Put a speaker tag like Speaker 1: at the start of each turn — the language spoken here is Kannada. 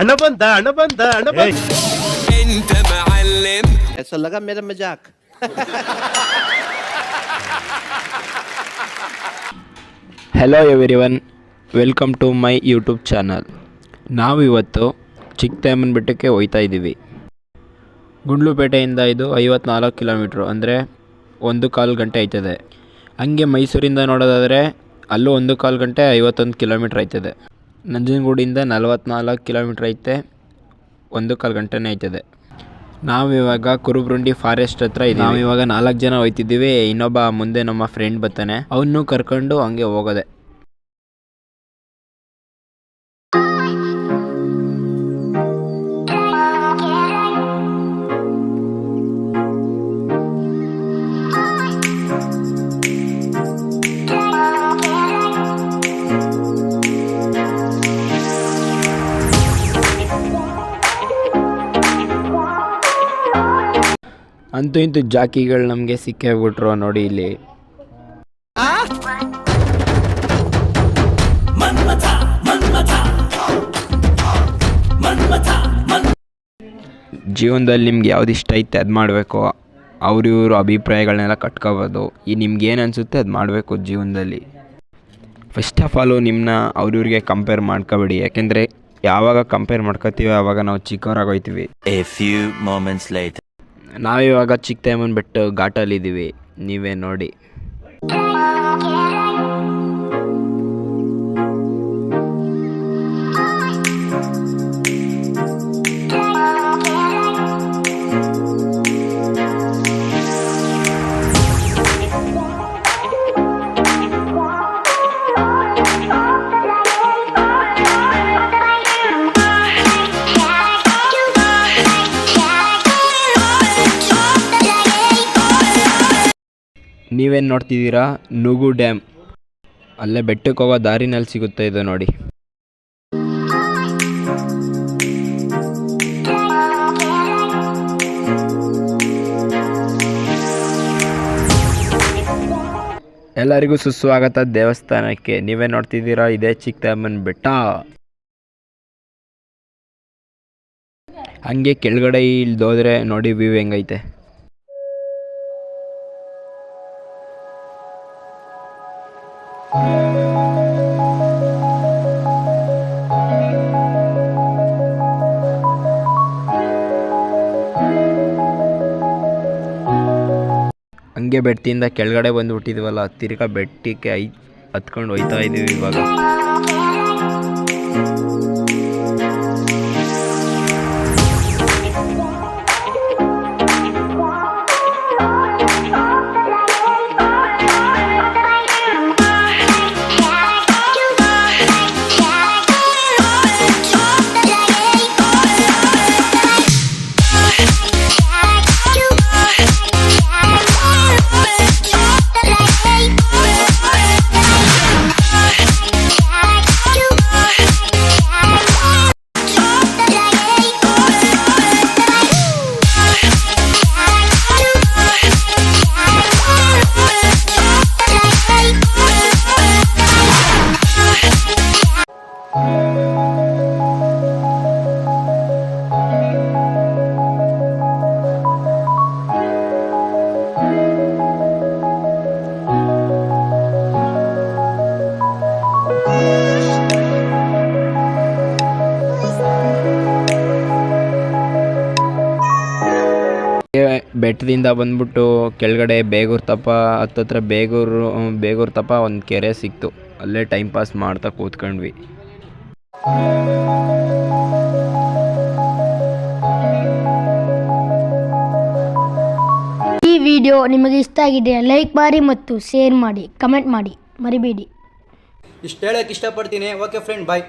Speaker 1: ಅಣ್ಣ ಬಂದ ಅಣ್ಣ ಬಂದ ಅಣ್ಣ ಬಂದ.
Speaker 2: ऐसा लगा मेरा मजाक.
Speaker 3: Hello everyone, welcome to my YouTube channel. ನಾವಿವತ್ತು ಚಿಕ್ಕತೇಮ್ಮನ ಬೆಟ್ಟಕ್ಕೆ ಹೋಗ್ತಾ ಇದ್ದೀವಿ. ಗುಂಡ್ಲುಪೇಟೆಯಿಂದ ಇದು 54 ಕಿಲೋಮೀಟ್ರು, ಅಂದರೆ 1.25 ಗಂಟೆ ಆಯ್ತದೆ. ಹಂಗೆ ಮೈಸೂರಿಂದ ನೋಡೋದಾದರೆ ಅಲ್ಲೂ 1.25 ಗಂಟೆ 51 ಕಿಲೋಮೀಟ್ರ್ ಆಯ್ತದೆ. ನಂಜನಗೂಡಿಂದ 44 ಕಿಲೋಮೀಟ್ರ್ ಐತೆ, 1.25 ಗಂಟೆನೇ ಆಯ್ತದೆ. ನಾವಿವಾಗ ಕುರುಬ್ರುಂಡಿ ಫಾರೆಸ್ಟ್ ಹತ್ರ ಇದ್ದೀವಿ. ನಾವಿವಾಗ 4 ಜನ ಹೋಗ್ತಿದ್ದೀವಿ. ಇನ್ನೊಬ್ಬ ಮುಂದೆ ನಮ್ಮ ಫ್ರೆಂಡ್ ಬರ್ತಾನೆ, ಅವನು ಕರ್ಕೊಂಡು ಹಂಗೆ ಹೋಗೋದೆ. ಅಂತೂ ಇಂತೂ ಜಾಕಿಗಳು ನಮಗೆ ಸಿಕ್ಕೇ ಬಿಟ್ರು ನೋಡಿ ಇಲ್ಲಿ. ಜೀವನದಲ್ಲಿ ನಿಮ್ಗೆ ಯಾವ್ದು ಇಷ್ಟ ಐತೆ ಅದು ಮಾಡಬೇಕು. ಇವರು ಅಭಿಪ್ರಾಯಗಳನ್ನೆಲ್ಲ ಕಟ್ಕೋಬೋದು. ನಿಮ್ಗೆ ಏನು ಅನಿಸುತ್ತೆ ಅದು ಮಾಡಬೇಕು ಜೀವನದಲ್ಲಿ. ಫಸ್ಟ್ ಆಫ್ ಆಲು ನಿಮ್ಮನ್ನ ಅವ್ರಿವ್ರಿಗೆ ಕಂಪೇರ್ ಮಾಡ್ಕೋಬೇಡಿ. ಯಾಕೆಂದರೆ ಯಾವಾಗ ಕಂಪೇರ್ ಮಾಡ್ಕೋತೀವಿ ಆವಾಗ ನಾವು ಚಿಕ್ಕವರಾಗೋಯ್ತೀವಿ. ನಾವಿವಾಗ ಚಿಕ್ಕತೇಮ್ಮನ ಬೆಟ್ಟ ಘಾಟಲ್ಲಿದ್ದೀವಿ, ನೀವೇ ನೋಡಿ. ನೀವೇನು ನೋಡ್ತಿದ್ದೀರಾ? ನುಗು ಡ್ಯಾಮ್. ಅಲ್ಲೇ ಬೆಟ್ಟಕ್ಕೆ ಹೋಗೋ ದಾರಿನಲ್ಲಿ ಸಿಗುತ್ತೆ ಇದು ನೋಡಿ. ಎಲ್ಲರಿಗೂ ಸುಸ್ವಾಗತ ದೇವಸ್ಥಾನಕ್ಕೆ. ನೀವೇ ನೋಡ್ತಿದ್ದೀರಾ, ಇದೇ ಚಿಕ್ಕತೇಮ್ಮನ ಬೆಟ್ಟ. ಹಂಗೆ ಕೆಳಗಡೆ ಇಳ್ದೋದ್ರೆ ನೋಡಿ ವ್ಯೂ ಹೆಂಗೈತೆ. ಹಂಗೆ ಬೆಟ್ಟದಿಂದ ಕೆಳಗಡೆ ಬಂದುಬಿಟ್ಟಿದ್ವಲ್ಲ, ತಿರ್ಗಾ ಬೆಟ್ಟಕ್ಕೆ ಹತ್ಕೊಂಡು ಹೋಯ್ತಾ ಇದ್ದೀವಿ ಇವಾಗ. ಬೆಟ್ಟದಿಂದ ಬಂದ್ಬಿಟ್ಟು ಕೆಳಗಡೆ ಬೇಗೂರು ತಪ್ಪ ಹತ್ತತ್ರ ಬೇಗೂರು ತಪ್ಪ ಒಂದು ಕೆರೆ ಸಿಕ್ತು. ಅಲ್ಲೇ ಟೈಮ್ ಪಾಸ್ ಮಾಡ್ತಾ ಕೂತ್ಕೊಂಡ್ವಿ.
Speaker 4: ಈ ವಿಡಿಯೋ ನಿಮಗೆ ಇಷ್ಟ ಆಗಿದೆ ಲೈಕ್ ಮಾಡಿ ಮತ್ತು ಶೇರ್ ಮಾಡಿ, ಕಮೆಂಟ್ ಮಾಡಿ ಮರಿಬೇಡಿ.
Speaker 5: ಇಷ್ಟು ಹೇಳಕ್ಕೆ ಇಷ್ಟಪಡ್ತೀನಿ. ಓಕೆ ಫ್ರೆಂಡ್, ಬಾಯ್.